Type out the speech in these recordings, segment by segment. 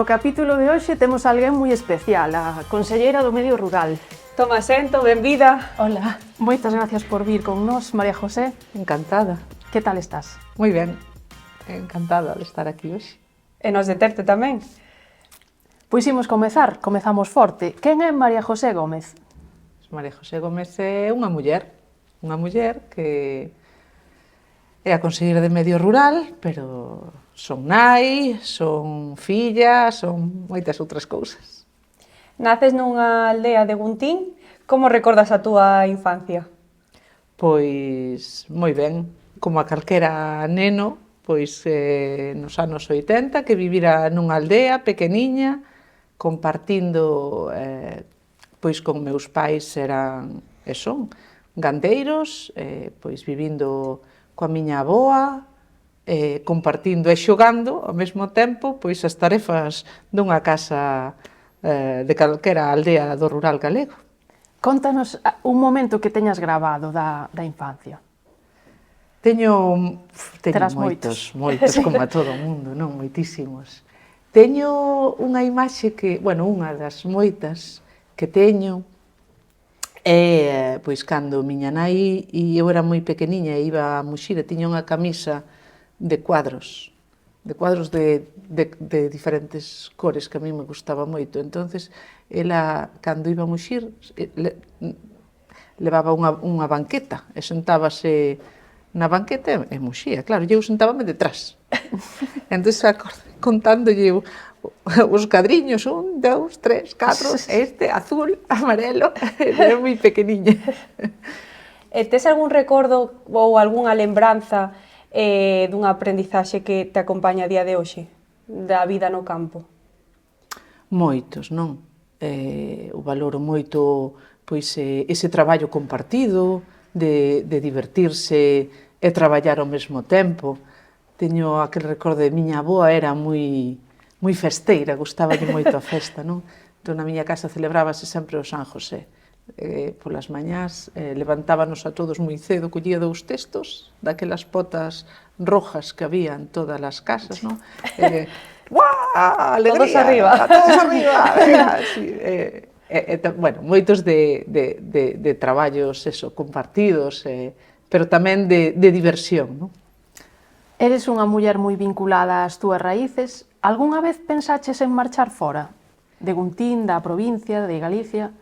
capítulo de hoxe temos alguén moi especial, a conselleira do Medio Rural. Toma asento, benvida. Hola. Moitas gracias por vir con nós, María José. Encantada. Que tal estás? Moi ben. Encantada de estar aquí hoxe. E nos de terte tamén. Pois imos comezamos forte. Quen é María José Gómez? María José Gómez é unha muller que é a conselleira de Medio Rural, pero son nai, son filla, son moitas outras cousas. Naces nunha aldea de Guntín. Como recordas a túa infancia? Pois moi ben, como a calquera neno, pois nos anos 80, que vivira nunha aldea pequeniña, compartindo, pois con meus pais eran e son gandeiros, pois vivindo coa miña avoa, compartindo e xogando ao mesmo tempo pois as tarefas dunha casa de calquera aldea do rural galego. Contanos un momento que teñas grabado da infancia. Teño moitos, como a todo o mundo, non? Moitísimos. Teño unha imaxe que, bueno, unha das moitas que teño é, pois, cando miña nai e eu era moi pequeniña e iba a Muxir e tiña unha camisa de cuadros de diferentes cores que a mí me gustaba moito. Entonces, ela, cando iba a Muxir, levaba unha banqueta e sentábase na banqueta e muxía, claro, eu sentábame detrás. Entón, contándolle os cadriños, 1, 2, 3, 4, este, azul, amarelo, era moi pequeniña. E tes algún recordo ou algunha lembranza dunha aprendizaxe que te acompaña a día de hoxe, da vida no campo? Moitos, non? O valoro moito pois ese traballo compartido, de divertirse e traballar ao mesmo tempo. Teño aquel recordo de miña avoa, era moi festeira, gustaballe moito a festa, non? Entón, na miña casa celebrábase sempre o San José. Polas mañás levantábanos a todos moi cedo, collía 2 testos, daquelas potas rojas que había en todas as casas, non? ¡Guau! Alegría! Todos arriba! Todos arriba! Bueno, moitos de traballos compartidos, pero tamén de diversión, non? Eres unha muller moi vinculada ás túas raíces. Algúnha vez pensaches en marchar fora? De Guntín, da provincia, de Galicia?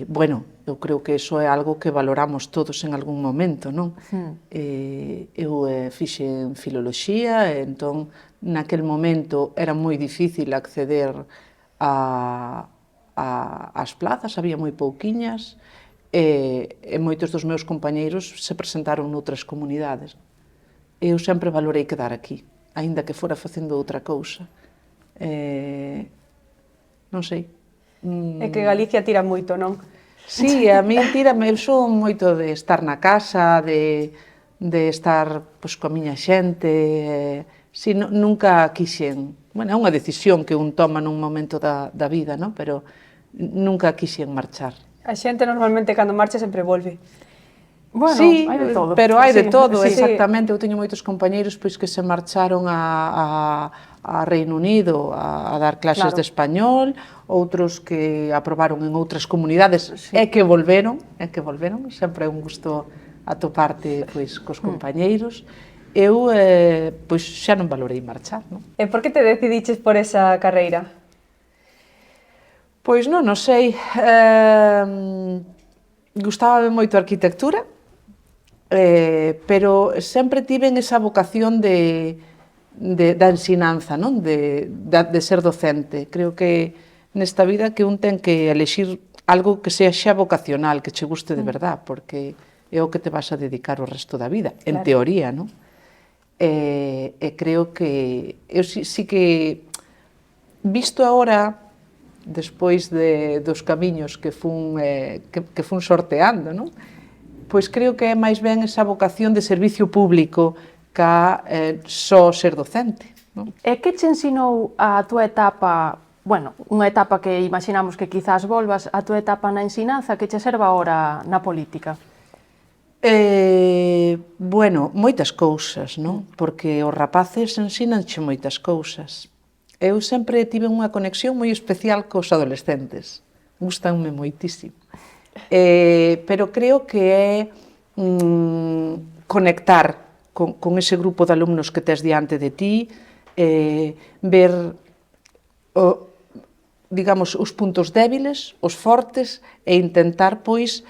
Bueno, eu creo que iso é algo que valoramos todos en algún momento, non? Eu fixen filoloxía, e entón, naquel momento era moi difícil acceder ás plazas, había moi pouquiñas, e moitos dos meus compañeiros se presentaron noutras comunidades. Eu sempre valorei quedar aquí, aínda que fora facendo outra cousa. Non sei. É que Galicia tira moito, non? Sí, a mí tírame, eu son moito de estar na casa, de estar pois, coa miña xente, si, nunca quixen, bueno, é unha decisión que un toma nun momento da vida, non? Pero nunca quixen marchar. A xente normalmente cando marcha sempre volve. Bueno, sí, hai de todo. Pero hai de todo, sí. exactamente. Eu teño moitos compañeiros pois, que se marcharon a Reino Unido a dar clases de español, outros que aprobaron en outras comunidades e que volveron, sempre é un gusto atoparte pois, cos compañeiros. Eu pois, xa non valorei marchar, non? E por que te decidiches por esa carreira? Pois non sei. Gustábame moito a arquitectura, pero sempre tiven esa vocación da ensinanza, non? De ser docente. Creo que nesta vida que un ten que elexir algo que sea xa vocacional, que che guste de verdad, porque é o que te vas a dedicar o resto da vida, en teoría, non? E creo que eu sí que, visto agora, despois dos camiños que fun sorteando, non? Pois creo que é máis ben esa vocación de servicio público ca só ser docente, non? E que te ensinou a túa etapa, bueno, unha etapa que imaginamos que quizás volvas, a túa etapa na ensinanza que che serva agora na política? Bueno, moitas cousas, non? Porque os rapaces ensínanche moitas cousas. Eu sempre tive unha conexión moi especial cos adolescentes. Gustanme moitísimo. Pero creo que é conectar con ese grupo de alumnos que tes diante de ti, ver digamos, os puntos débiles, os fortes, e intentar, pois,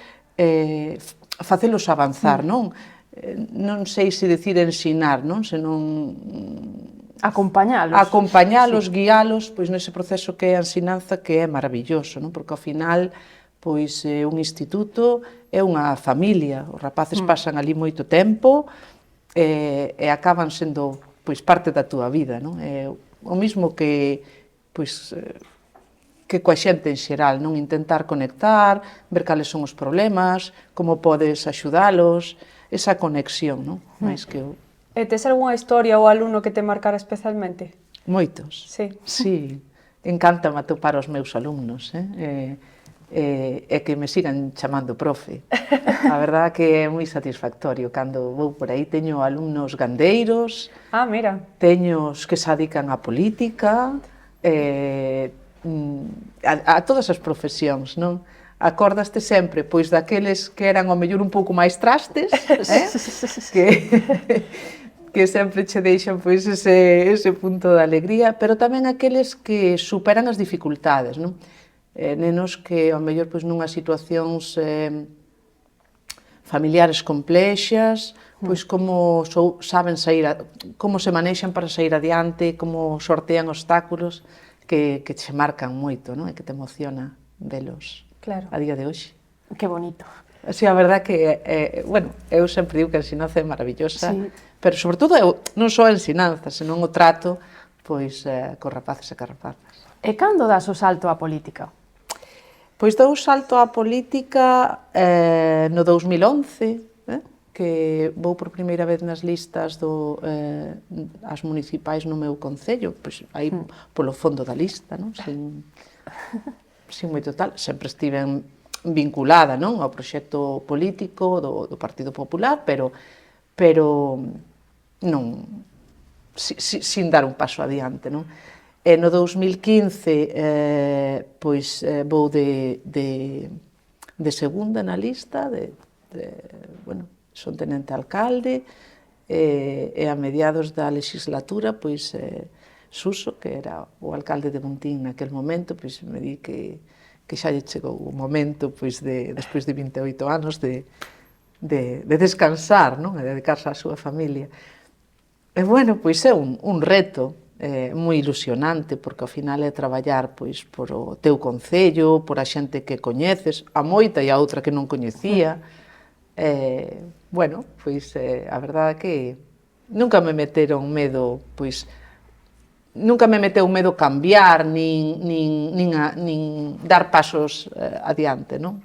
facelos avanzar, non? Non sei se decir ensinar, non? Senón acompañalos, sí, guialos, pois nese proceso que é a ensinanza, que é maravilloso, non? Porque ao final, pois un instituto é unha familia, os rapaces pasan ali moito tempo e acaban sendo pois parte da túa vida, non? É o mismo que pois que coa xente en xeral, non? Intentar conectar, ver cales son os problemas, como podes axudalos, esa conexión, non? Mais que eu... E tes algunha historia ou alumno que te marcara especialmente? Moitos. Sí. Sí, encántame atopar os meus alumnos, e que me sigan chamando profe. A verdade que é moi satisfactorio cando vou por aí. Teño alumnos gandeiros, Ah, mira. teño os que se dedican á política, a todas as profesións, non? Acordaste sempre, pois, daqueles que eran ao mellor un pouco máis trastes, que sempre che deixan pois ese punto de alegría, pero tamén aqueles que superan as dificultades, non? Nenos que ao mellor pois nunhas situacións familiares complexas, pois como saben como se manexan para sair adiante, como sortean obstáculos que che marcan moito, non? E que te emociona velos a día de hoxe. Que bonito. Así, a verdade que, bueno, eu sempre digo que a ensinanza é maravillosa, Sí. pero sobre todo non só a ensinanza, senón o trato, pois, cos rapaces e cos rapazas. E cando das o salto á política? Pois dou salto á política no 2011, que vou por primeira vez nas listas as municipais no meu concello, pois aí polo fondo da lista, non? Sin moito tal, sempre estiven vinculada, non, ao proxecto político do Partido Popular, pero non sin dar un paso adiante, non? E no 2015 pois vou de segunda na lista, bueno, son tenente alcalde, e a mediados da legislatura pois Suso, que era o alcalde de Montín naquel momento, pois me di que xa lle chegou o momento, pois, despois de 28 anos, de descansar, non? E dedicarse á súa familia. E, bueno, pois é un reto moi ilusionante, porque ao final é traballar, pois, por o teu concello, por a xente que coñeces, a moita e a outra que non coñecía. Bueno, pois, a verdade que nunca me meteron medo, pois, nunca me meteu medo cambiar, nin dar pasos adiante, non?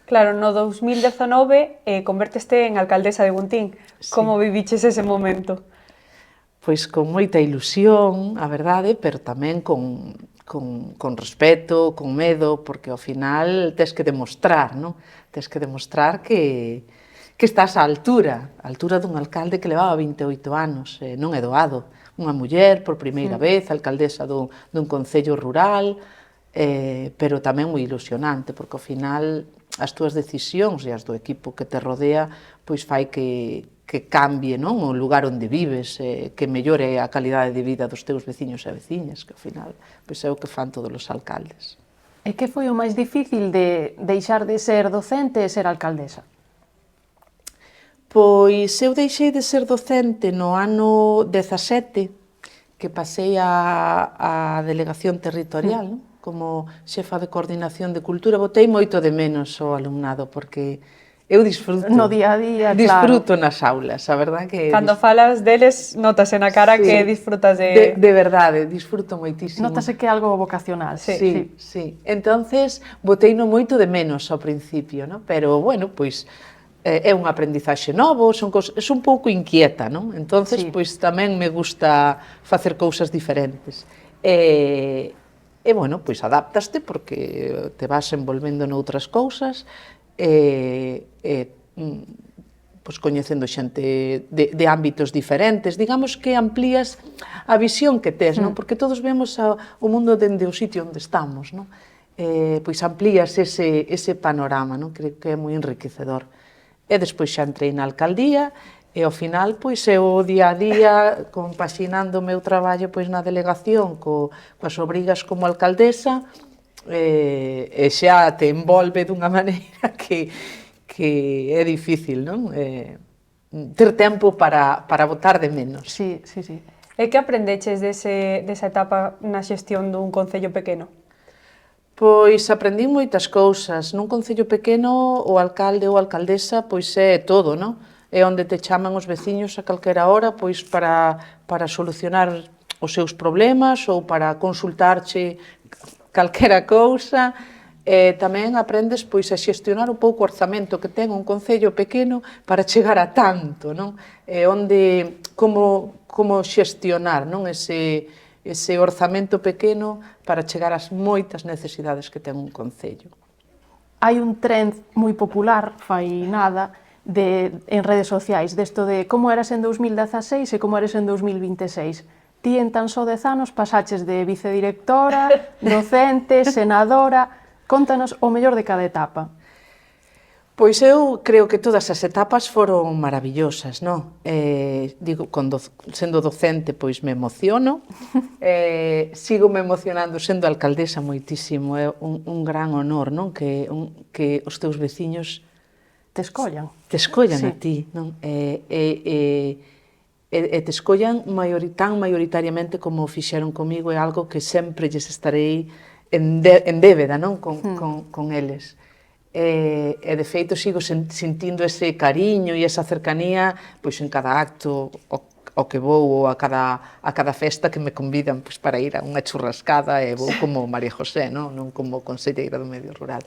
Claro, no 2019 converteste en alcaldesa de Guntín. Sí. Como viviches ese momento? Pois con moita ilusión, a verdade, pero tamén con respeto, con medo, porque ao final tes que demostrar, non? Tes que demostrar que estás á altura dun alcalde que levaba 28 anos, non é doado. Unha muller, por primeira vez, alcaldesa dun concello rural, pero tamén moi ilusionante, porque ao final as túas decisións e as do equipo que te rodea pois fai que cambie, non? O lugar onde vives, que mellore a calidade de vida dos teus veciños e veciñas, que ao final pois é o que fan todos os alcaldes. E que foi o máis difícil de deixar de ser docente e ser alcaldesa? Pois eu deixei de ser docente no ano 17, que pasei a delegación territorial, non? Como xefa de coordinación de cultura. Botei moito de menos o alumnado, porque eu disfruto. No día a día, disfruto nas aulas, a verdade que... Cando falas deles, notase na cara que disfrutas de... De verdade, disfruto moitísimo. Notase que é algo vocacional. Sí. Entonces, boteino moito de menos ao principio, non? Pero, bueno, pois, é un aprendizaxe novo, son un pouco inquieta, non? Entonces, pois, tamén me gusta facer cousas diferentes. E, bueno, pois, adáptaste porque te vas envolvendo noutras cousas, pois pois, coñecendo xente de ámbitos diferentes, digamos que amplías a visión que tes, non? Porque todos vemos o mundo dende o sitio onde estamos, non? Pois amplías ese panorama, non? Creo que é moi enriquecedor. E despois xa entrei na alcaldía, e ao final, pois, é o día a día, compaxinando o meu traballo pois, na delegación, coas obrigas como alcaldesa, e xa te envolve dunha maneira que é difícil, non? Ter tempo para botar de menos. Sí, sí, sí. E que aprendeches desa etapa na xestión dun concello pequeno? Pois aprendín moitas cousas. Nun concello pequeno, o alcalde ou alcaldesa pois é todo, non? É onde te chaman os veciños a calquera hora pois para solucionar os seus problemas ou para consultarche calquera cousa. Tamén aprendes pois a xestionar un pouco o orzamento que ten un concello pequeno para chegar a tanto, non? Onde como xestionar, non? Ese orzamento pequeno para chegar ás moitas necesidades que ten un concello. Hai un trend moi popular, fai nada, en redes sociais, desto de como eras en 2016 e como eres en 2026. Ti en tan só 10 anos pasaches de vicedirectora, docente, senadora. Contanos o mellor de cada etapa. Pois eu creo que todas as etapas foron maravillosas, non? Digo, sendo docente, pois me emociono, sigo me emocionando sendo alcaldesa moitísimo, é un gran honor, non? Que os teus veciños te escollan sí. A ti, non? E te escollan tan maioritariamente como o fixeron comigo, é algo que sempre lles estarei en débeda, non? Con eles. E de feito sigo sentindo ese cariño e esa cercanía pois en cada acto ao que vou ou a cada festa que me convidan pois, para ir a unha churrascada e vou como María José, non como conselleira do Medio Rural.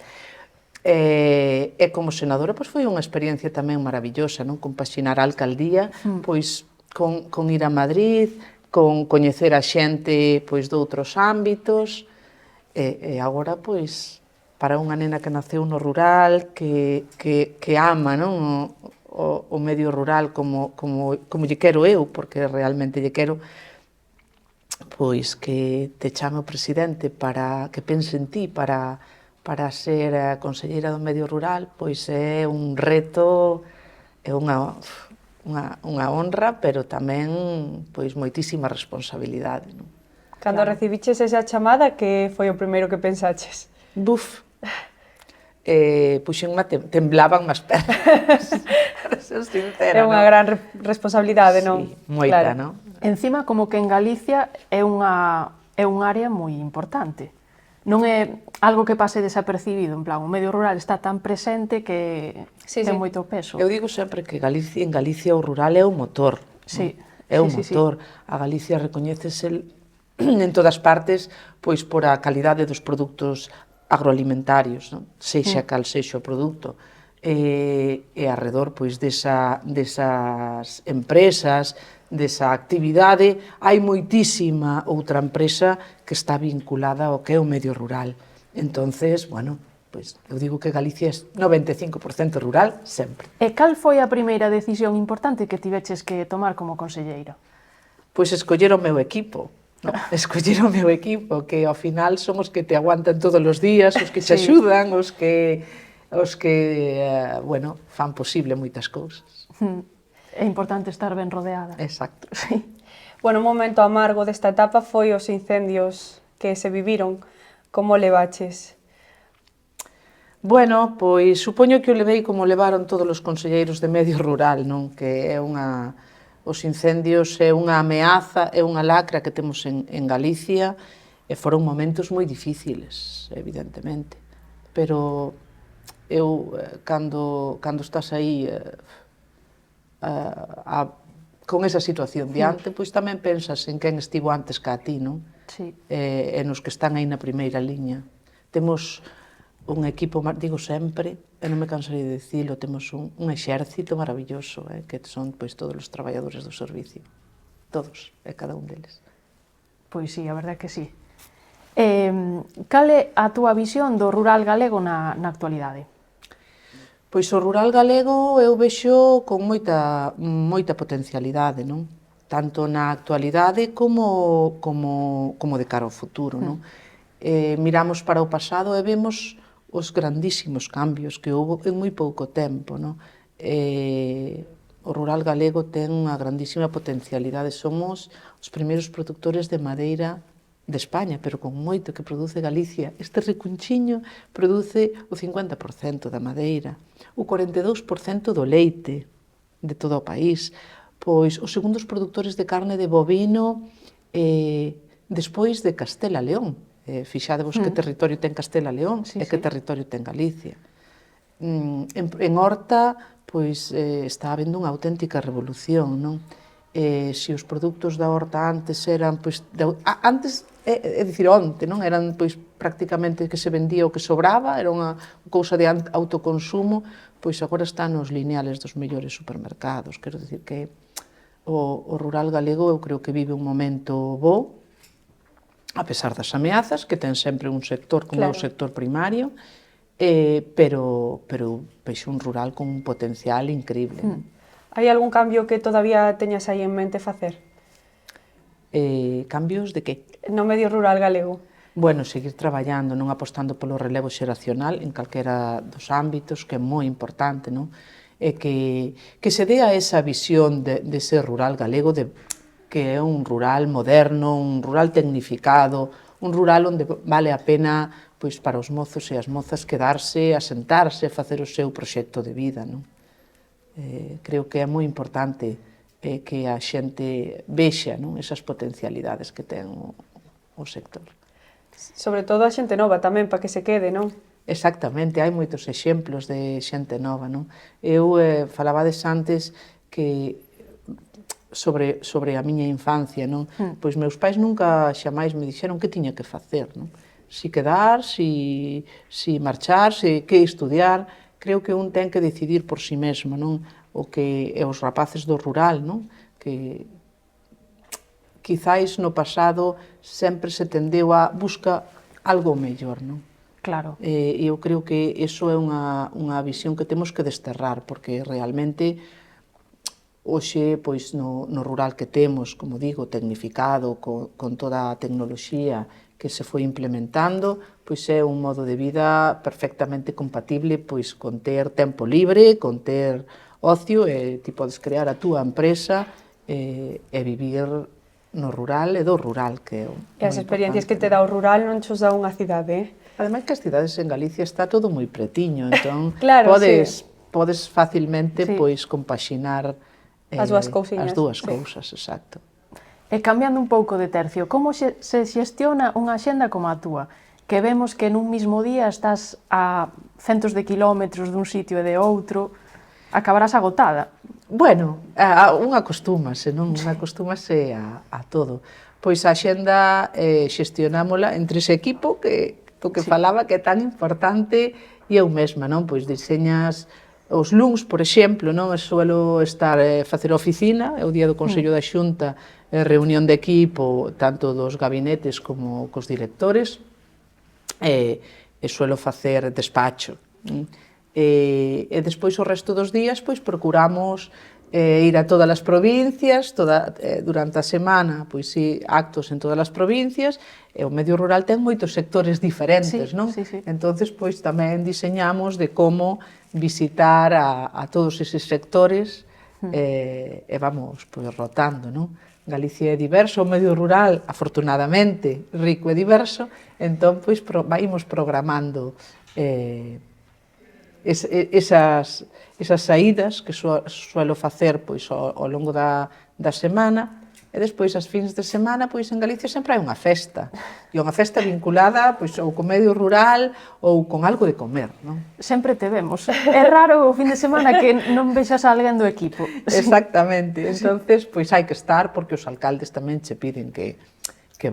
E como senadora pois foi unha experiencia tamén maravillosa, non? Compaxinar a alcaldía pois con ir a Madrid, con coñecer a xente pois doutros ámbitos e agora pois para unha nena que naceu no rural, que ama, non? O medio rural como lle quero eu, porque realmente lle quero, pois que te chame o presidente para que pense en ti para ser a conselleira do medio rural, pois é un reto, é unha honra, pero tamén pois moitísima responsabilidade, non? Cando recibiches esa chamada, que foi o primeiro que pensaches? Buf! Puxenme, temblaban as pernas, para ser sincera. É unha gran responsabilidade, non? Sí, moita, non? Encima, como que en Galicia é un área moi importante. Non é algo que pase desapercibido, en plan, o medio rural está tan presente que ten moito peso. Eu digo sempre que en Galicia o rural é o motor. Sí. É o motor. A Galicia recoñécese en todas partes pois por a calidade dos produtos agroalimentarios, non? Sexa cal sexa o produto. E arredor pois desas empresas, desa actividade, hai moitísima outra empresa que está vinculada ao que é o medio rural. Entonces, bueno, pois eu digo que Galicia é 95% rural sempre. E cal foi a primeira decisión importante que tiveches que tomar como conselleira? Pois escoller o meu equipo. No, escoller o meu equipo, que ao final son os que te aguantan todos os días, os que te axudan, os que bueno, fan posible moitas cousas. É importante estar ben rodeada. Exacto. Sí. Bueno, un momento amargo desta etapa foi os incendios que se viviron. Como levaches? Bueno, pois supoño que o levei como levaron todos os conselleiros de medio rural, non? Que é os incendios é unha ameaza, é unha lacra que temos en Galicia e foron momentos moi difíciles, evidentemente. Pero eu, cando estás aí con esa situación diante, pois tamén pensas en quen estivo antes que a ti, non? Sí. E nos que están aí na primeira liña. Temos un equipo, digo sempre, e non me cansarei de dicilo, temos un exército maravilloso, que son pois todos os traballadores do servicio. Todos, e cada un deles. Pois sí, a verdade que sí. Cal é a túa visión do rural galego na actualidade? Pois o rural galego eu vexo con moita potencialidade, non? Tanto na actualidade como de cara ao futuro, non? Miramos para o pasado e vemos os grandísimos cambios que houve en moi pouco tempo, non? O rural galego ten unha grandísima potencialidade. Somos os primeiros produtores de madeira de España, pero con moito que produce Galicia. Este recunchiño produce o 50% da madeira, o 42% do leite de todo o país. Pois os segundos produtores de carne de bovino despois de Castela León. Fixadevos que territorio ten Castela León e que territorio ten Galicia. En horta, pois está habendo unha auténtica revolución, non? Se os produtos da horta antes eran, pois, antes, é dicir, onte, non? Eran, pois, prácticamente que se vendía o que sobraba, era unha cousa de autoconsumo, pois agora está nos lineales dos mellores supermercados. Quero dicir que o rural galego eu creo que vive un momento bo, a pesar das ameazas, que ten sempre un sector como o sector primario, pero vexo un rural con un potencial increíble. Hai algún cambio que todavía teñas aí en mente facer? Cambios de que? No medio rural galego. Bueno, seguir traballando, non apostando polo relevo xeracional en calquera dos ámbitos, que é moi importante, non? E que se dea esa visión de ser rural galego, que é un rural moderno, un rural tecnificado, un rural onde vale a pena, pois, para os mozos e as mozas quedarse, asentarse, facer o seu proxecto de vida, non? Creo que é moi importante que a xente vexa, non, esas potencialidades que ten o sector. Sobre todo a xente nova tamén, para que se quede, non? Exactamente, hai moitos exemplos de xente nova, non? Eu falabades antes que sobre a miña infancia, non? Pois meus pais nunca xamais me dixeron que tiña que facer, non? Si quedar, si marchar, si que estudiar. Creo que un ten que decidir por si mesmo, non? O que os rapaces do rural, non? Que quizáis no pasado sempre se tendeu a buscar algo mellor, non? Claro. E eu creo que iso é unha visión que temos que desterrar, porque realmente hoxe, pois, no rural que temos, como digo, tecnificado, con toda a tecnoloxía que se foi implementando, pois é un modo de vida perfectamente compatible, pois, con ter tempo libre, con ter ocio, e ti podes crear a túa empresa e vivir no rural e do rural, que é E as experiencias que te dá o rural non chos dá unha cidade, Ademais que as cidades en Galicia está todo moi pretiño, entón claro, podes facilmente, pois, compaxinar as dúas cousiñas. As dúas cousas, exacto. E cambiando un pouco de tercio, como se xestiona unha axenda como a túa? Que vemos que nun mismo día estás a centos de kilómetros dun sitio e de outro, acabarás agotada. Bueno, un acostúmase, non? Un acostúmase a todo. Pois a axenda xestionámola entre ese equipo que falaba que é tan importante e eu mesma, non? Pois diseñas os luns, por exemplo, non? Suelo facer oficina, é o día do Consello da Xunta, reunión de equipo, tanto dos gabinetes como cos directores, e suelo facer despacho. E despois o resto dos días, pois procuramos ir a todas as provincias, durante a semana, pois actos en todas as provincias, e o medio rural ten moitos sectores diferentes, non? Entonces, pois tamén diseñamos de como visitar a todos eses sectores e vamos, pois, rotando, non? Galicia é diverso, o medio rural, afortunadamente, rico e diverso, entón, pois, vaimos programando esas saídas que suelo facer, pois, ao longo da semana, e despois as fins de semana, pois, en Galicia sempre hai unha festa, e unha festa vinculada, pois, ou co medio rural ou con algo de comer, non? Sempre te vemos. É raro o fin de semana que non vexas a alguén do equipo. Exactamente. Entonces, pois hai que estar, porque os alcaldes tamén che piden que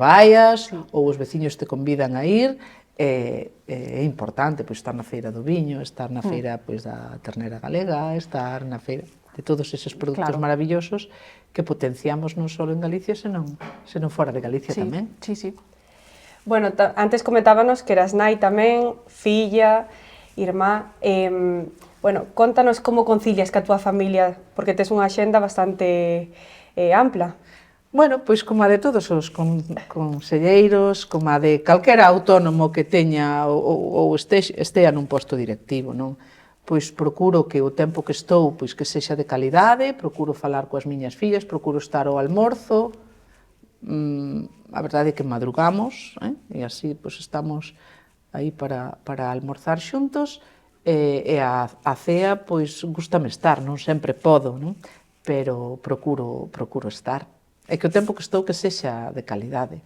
vayas, ou os veciños te convidan a ir. É importante, pois, estar na feira do viño, estar na feira, pois, da ternera galega, estar na feira de todos eses produtos maravillosos que potenciamos non só en Galicia, senón fora de Galicia tamén. Sí. Bueno, antes comentábanos que eras nai tamén, filla, irmá. Bueno, contanos como concilias ca túa familia, porque tes unha axenda bastante ampla. Bueno, pois como a de todos os conselleiros, como a de calquera autónomo que teña ou estea nun posto directivo, non? Pois procuro que o tempo que estou pois que sexa de calidade, procuro falar coas miñas fillas, procuro estar ao almorzo, a verdade é que madrugamos, e así pois estamos aí para almorzar xuntos, e a cea, pois, gústame estar, non sempre podo, non? Pero procuro estar. É que o tempo que estou que sexa de calidade.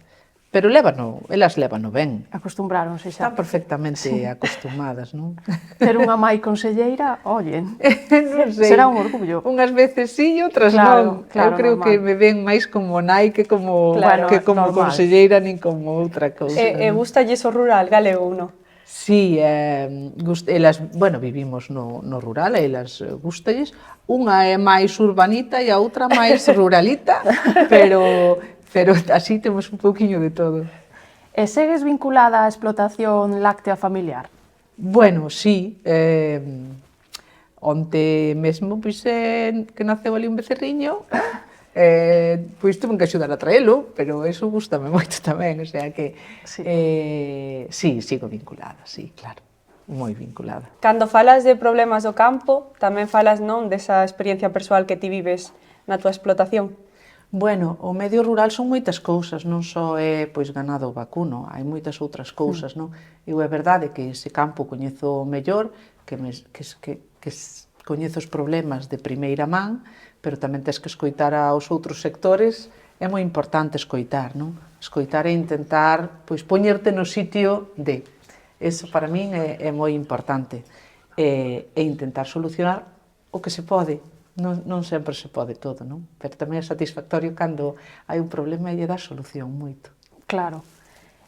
Pero elas lévano ben. Acostumbráronse xa. Están perfectamente acostumadas, non? Ter unha mai conselleira, ollen, Non sei. será un orgullo. Unhas veces sí, outras Claro, non. claro, Eu creo normal. que me ven máis como nai que como, Claro, normal. conselleira nin como outra cousa. E non? gustalles o rural galego, non? Sí, elas, bueno, vivimos no rural, e elas gustalles. Unha é máis urbanita e a outra máis ruralita, pero así temos un pouquiño de todo. E segues vinculada á explotación láctea familiar? Bueno, sí, onte mesmo, pois, que naceu ali un becerriño, pois tuve que axudar a traelo, pero eso gustame moito tamén, o sea que Sí. sí, sigo vinculada, sí, claro, moi vinculada. Cando falas de problemas do campo, tamén falas, non, desa experiencia persoal que ti vives na túa explotación. Bueno, o medio rural son moitas cousas, non só é pois ganado vacuno, hai moitas outras cousas, non? Eu é verdade que ese campo coñezo mellor, que coñezo os problemas de primeira man, pero tamén tes que escoitar aos outros sectores, é moi importante escoitar, non? Escoitar e intentar, pois, poñerte no sitio de. Eso para min é moi importante. E intentar solucionar o que se pode. Non sempre se pode todo, non? Pero tamén é satisfactorio cando hai un problema e lle dá solución moito. Claro.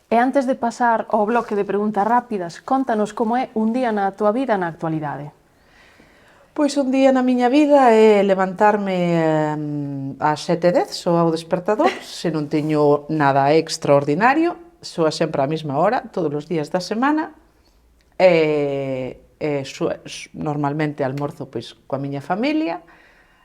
E antes de pasar ao bloque de preguntas rápidas, contanos como é un día na túa vida na actualidade. Pois un día na miña vida é levantarme ás 7:10, soa o despertador, se non teño nada extraordinario, soa sempre á mesma hora, todos os días da semana, normalmente almorzo pois coa miña familia,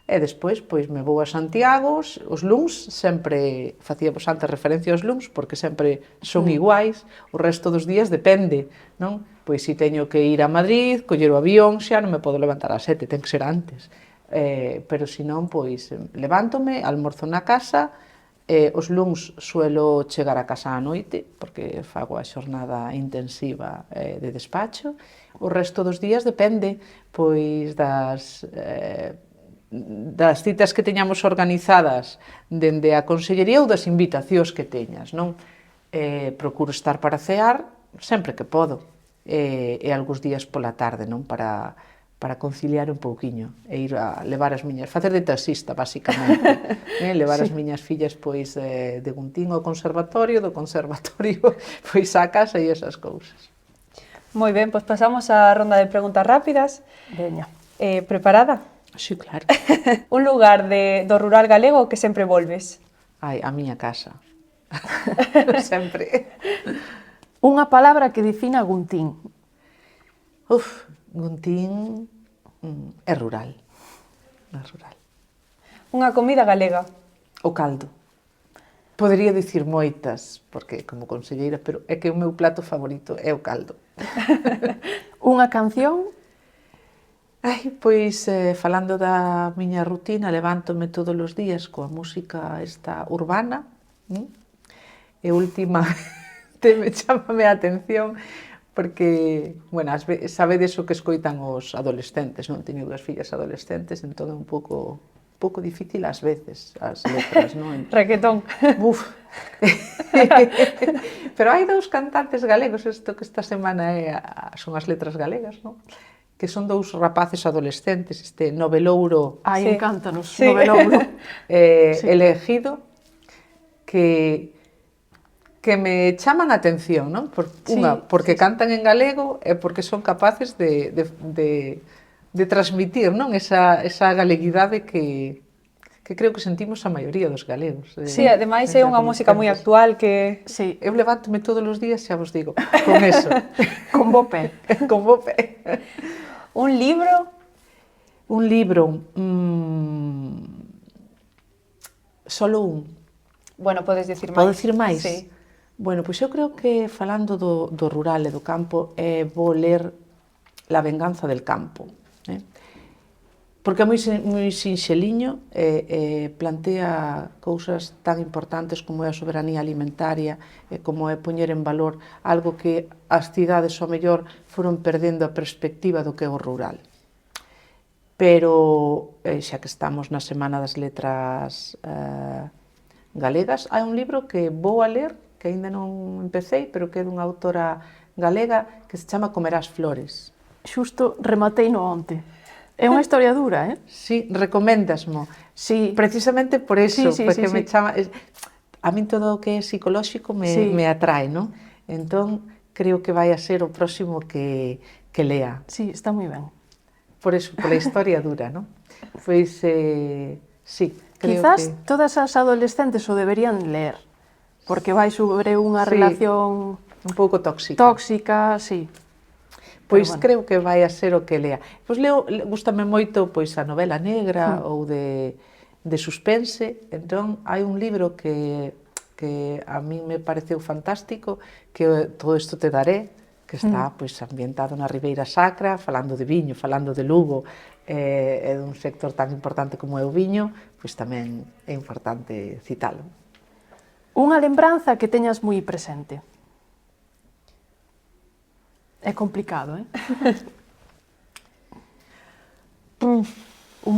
e despois pois me vou a Santiago, os luns, sempre facíamos antes referencia aos luns, porque sempre son iguais, o resto dos días depende, non? Pois se teño que ir a Madrid, coller o avión, xa non me podo levantar ás 7, ten que ser antes. Pero se non, pois levántome, almorzo na casa, os luns suelo chegar a casa á noite, porque fago a xornada intensiva de despacho. O resto dos días depende, pois, das citas que teñamos organizadas dende a consellería ou das invitacións que teñas, non? Procuro estar para cear sempre que podo, e algúns días pola tarde, non? Para conciliar un pouquiño e ir a levar as miñas, facer de taxista, basicamente, levar as miñas fillas pois de Guntín ao conservatorio, do conservatorio pois á casa e esas cousas. Moi ben, pois pasamos á ronda de preguntas rápidas. Veña. Preparada? Sí, claro. Un lugar do rural galego que sempre volves. Ai, a miña casa. Sempre. Unha palabra que defina Guntín. Guntín é rural. É rural. Unha comida galega. O caldo. Podería dicir moitas, porque como conselleira, pero é que o meu plato favorito é o caldo. Unha canción. Ai, pois, falando da miña rutina, levántome todos os días coa música esta urbana, e últimamente chámame a atención, porque, bueno, sabedes o que escoitan os adolescentes, non? Teño dúas fillas adolescentes, entón é un pouco difícil ás veces, as letras, non? Requetón. Buf. Pero hai dous cantantes galegos, isto que esta semana son as letras galegas, non? Que son dous rapaces adolescentes, este Novelouro. Ai, Sí. encántanos, Sí. Novelouro. Sí. Elegido, que me chaman a atención, non? Porque cantan en galego e porque son capaces de transmitir, non? Esa galeguidade que creo que sentimos a maioría dos galegos. Sí, ademais é unha música moi actual que... Sí, Eu levántome todos os días, xa vos digo, con eso. con bo pé. Con bo pé. Un libro? Un libro, solo un. Bueno, podes dicir máis. Podo dicir máis? Sí. Bueno, pois eu creo que falando do rural e do campo, vou ler La venganza del campo. Porque é moi sinxeliño e plantea cousas tan importantes como é a soberanía alimentaria e como é poñer en valor algo que as cidades ao mellor foron perdendo a perspectiva do que é o rural. Pero, xa que estamos na Semana das Letras galegas, hai un libro que vou a ler, que aínda non empecéi, pero que é dunha autora galega que se chama Comerás flores. Xusto rematei no onte. É unha historia dura, Sí, recoméndasmo. Sí. Precisamente por eso, Sí, porque sí. me chama... A min todo o que é psicolóxico me atrae, non? Entón, creo que vai a ser o próximo que lea. Sí, está moi ben. Por eso, pola historia dura, non? Pois, sí, creo Quizás que... todas as adolescentes o deberían ler, porque vai sobre unha relación un pouco tóxica. Tóxica, sí. Pois bueno. creo que vai a ser o que lea. Pois gústame moito pois a novela negra ou de suspense. Entón, hai un libro que a min me pareceu fantástico, que Todo isto te daré, que está pois ambientado na Ribeira Sacra, falando de viño, falando de Lugo, e dun sector tan importante como é o viño, pois tamén é importante citalo. Unha lembranza que teñas moi presente. É complicado, Un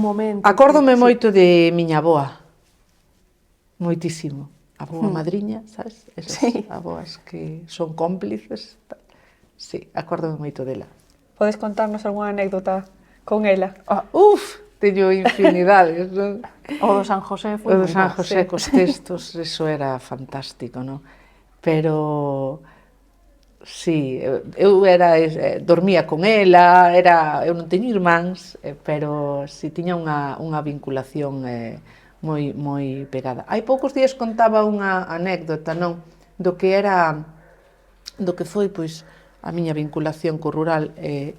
momento... Acórdome moito de miña avoa. Moitísimo. A avoa madriña, sabes? Esas avoas que son cómplices. Sí, acórdome moito dela. Podes contarnos algunha anécdota con ela? Teño infinidades, non? O do San José foi O do moi San bo. José cos textos, eso era fantástico, non? Pero... Sí, eu dormía con ela, eu non teño irmáns, pero si tiña unha vinculación moi pegada. Hai poucos días contaba unha anécdota, non? Do que foi, pois, a miña vinculación co rural e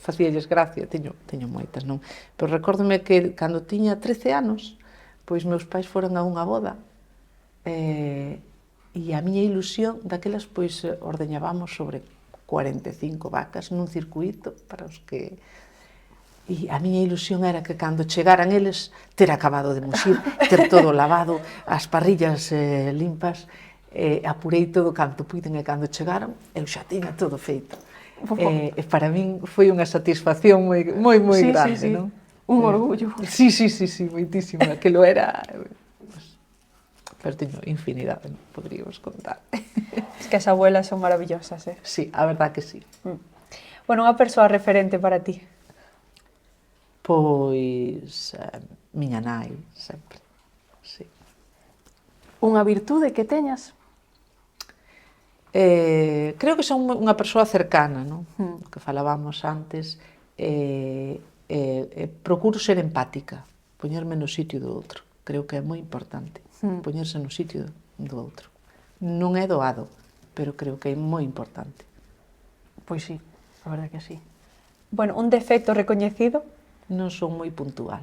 facíalles gracia, teño moitas, non? Pero recórdome que cando tiña 13 anos, pois meus pais foron a unha boda e a miña ilusión daquelas, pois, ordeñábamos sobre 45 vacas nun circuito para os que... E a miña ilusión era que cando chegaran eles ter acabado de muxir, ter todo lavado, as parrillas limpas, apurei todo canto puiden e cando chegaron eu xa tiña todo feito. E para min foi unha satisfacción moi grande, non? Un orgullo. Sí, moitísimo. Aquilo era... Pero teño infinidade, non poderíamos contar. Es que as abuelas son maravillosas, Sí, a verdad que sí. Bueno, unha persoa referente para ti? Pois... miña nai, sempre. Sí. Unha virtude que teñas? Creo que son unha persoa cercana, non? Que falábamos antes. Procuro ser empática, poñerme no sitio do outro. Creo que é moi importante. Poñerse no sitio do outro. Non é doado, pero creo que é moi importante. Pois sí, a verdade que sí. Bueno, un defecto recoñecido? Non son moi puntual.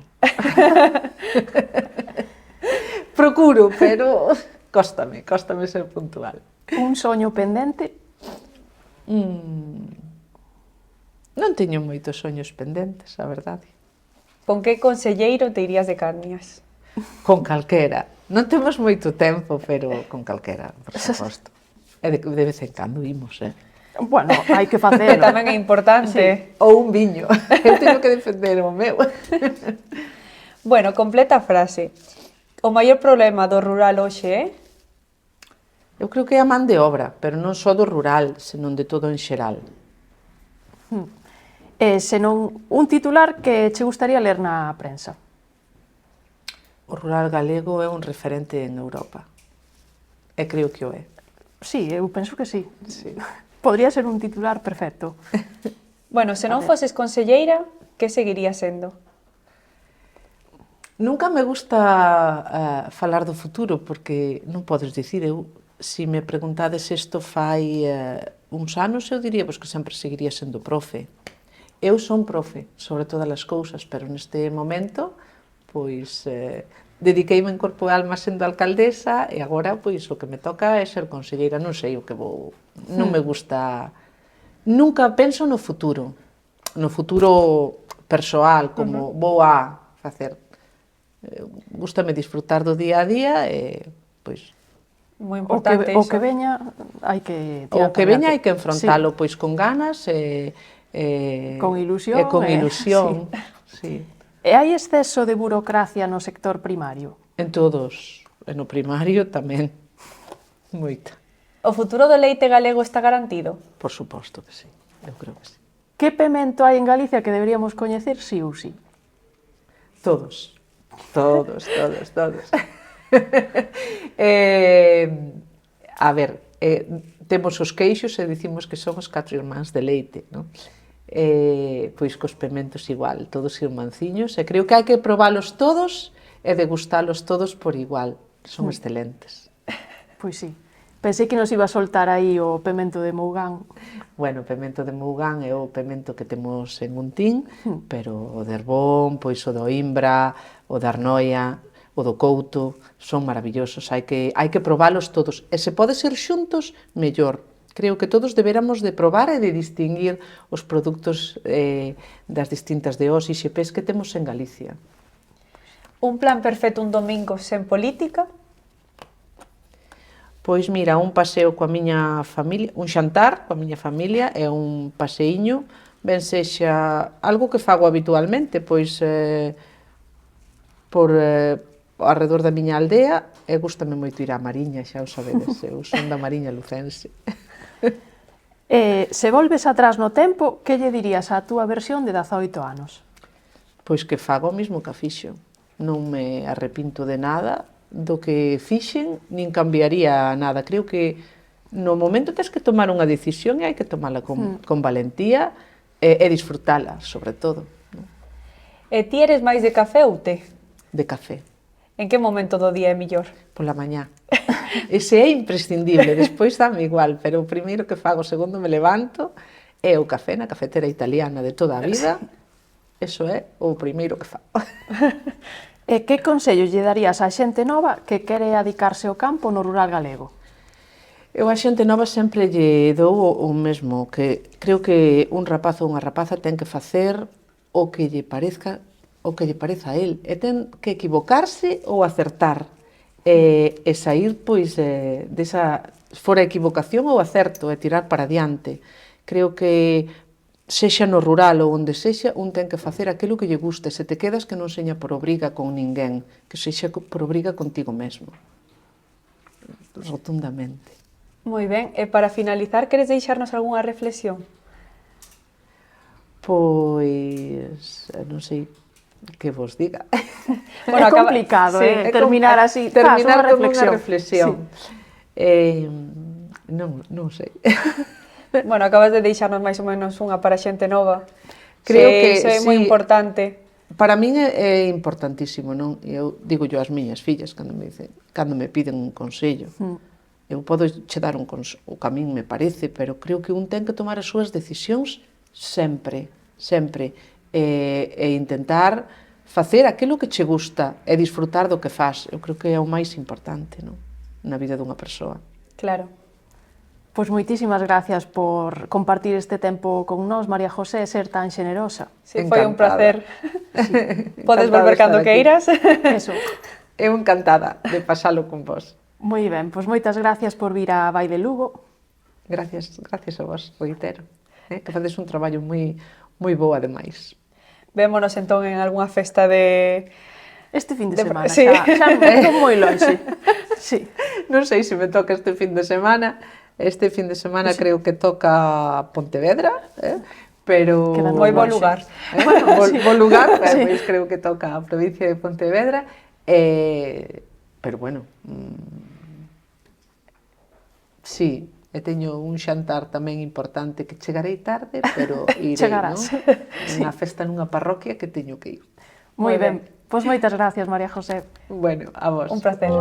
Procuro, pero cóstame ser puntual. Un soño pendente? Non teño moitos soños pendentes, a verdade. Con que conselleiro te irías de Carnias? Con calquera. Non temos moito tempo, pero con calquera, por suposto. E de vez en cando imos, Bueno, hai que Que facelo. tamén é importante. Ou un viño. Eu teño que defender o meu. Bueno, completa a frase. O maior problema do rural hoxe é? Eu creo que é a man de obra, pero non só do rural, senón de todo en xeral. Senón un titular que che gustaría ler na prensa. O rural galego é un referente en Europa. E creo que o é. Sí, eu penso que sí. Sí. Podría ser un titular perfecto. Bueno, se non foses conselleira, que seguiría sendo? Nunca me gusta falar do futuro, porque non podes dicir, se me preguntades isto fai uns anos, eu diría que sempre seguiría sendo profe. Eu son profe sobre todas as cousas, pero neste momento, pois, dediqueime en corpo e alma sendo alcaldesa e agora, pois, o que me toca é ser conselleira, non sei o que vou... Non me gusta... Nunca penso no futuro persoal, como vou a facer. Gústame disfrutar do día a día e, pois... Moi importante O que veña hai que O tirar que para veña hai diante. que enfrontalo, pois, con ganas e... Con ilusión E con e- ilusión, sí. E hai exceso de burocracia no sector primario? En todos, e no primario tamén, moita. O futuro do leite galego está garantido? Por suposto que sí, eu creo que sí. Que pemento hai en Galicia que deberíamos coñecer sí ou sí? Todos. A ver, temos os queixos e dicimos que somos 4 irmáns de leite, non? Pois cos pementos igual, todos irmanciños, e creo que hai que probalos todos e degustalos todos por igual, son excelentes. Pois sí. Pensei que nos iba a soltar aí o pemento de Mougán. Bueno, o pemento de Mougán é o pemento que temos en Untín, pero o de Herbón, pois o do Imbra, o da Arnoia, o do Couto, son maravillosos, hai que probalos todos, e se pode ser xuntos, mellor. Creo que todos deberamos de probar e de distinguir os produtos das distintas DOs e IXPs que temos en Galicia. Un plan perfecto un domingo sen política? Pois mira, un paseo coa miña familia, un xantar coa miña familia e un paseíño, ben sexa algo que fago habitualmente, pois por arredor da miña aldea, e gústame moito ir á Mariña, xa o sabedes, eu son da Mariña lucense. Se volves atrás no tempo, que lle dirías á túa versión de 18 anos? Pois que fago o mesmo que fixo. Non me arrepinto de nada do que fixen, nin cambiaría nada. Creo que no momento tens que tomar unha decisión e hai que tomala con valentía e disfrutala, sobre todo. E ti eres máis de café ou té? De café, En que momento do día é millor? pola mañá. Ese é imprescindible, despois dame igual, pero o primeiro que fago segundo me levanto é o café na cafetera italiana de toda a vida. Eso é o primeiro que fago. E que consellos lle darías á xente nova que quere adicarse ao campo no rural galego? Eu a xente nova sempre lle dou o mesmo, que creo que un rapaz ou unha rapaza ten que facer o que lle pareza a él, e ten que equivocarse ou acertar, e sair pois desa fora equivocación ou acerto e tirar para diante. Creo que sexa no rural ou onde sexa, un ten que facer aquilo que lle guste, se te quedas que non seña por obriga con ninguén, que sexa por obriga contigo mesmo. Rotundamente. Moi ben, e para finalizar, queres deixarnos algunha reflexión? Pois, non sei que vos diga. Bueno, é complicado, terminar así, terminar unha con unha reflexión. Non sei. Bueno, acabas de deixarnos máis ou menos unha para xente nova. Creo que iso é moi sí. importante. Para min é importantísimo, non? Eu digo yo ás miñas fillas cando me piden un consello. Eu podo che dar o camín me parece, pero creo que un ten que tomar as súas decisións sempre, e intentar facer aquilo que che gusta e disfrutar do que fas. Eu creo que é o máis importante, non? Na vida dunha persoa. Claro. Pois moitísimas gracias por compartir este tempo con nós, María José, e ser tan xenerosa. Sí, foi un Encantada. placer. Podes Encantada volver de estar cando aquí. queiras. Eso. Eu encantada de pasalo con vos. Moi ben, pois moitas gracias por vir a Vai de Lugo. Gracias a vos, reitero. Que faces un traballo moi bo, ademais. Vémonos entón en algunha festa de... Este fin de semana, sí. xa non moi longe. Sí. Non sei se me toca este fin de semana. Este fin de semana creo que toca Pontevedra, pero... Queda moi bo longe. lugar. Bo lugar, Sí. pois creo que toca a provincia de Pontevedra. Pero bueno, sí, e teño un xantar tamén importante que chegarei tarde, pero irei, Chegarás. non? Unha festa nunha parroquia que teño que ir. Moi Moi ben. ben. Pois moitas gracias, María José. Bueno, a vos. Un placer.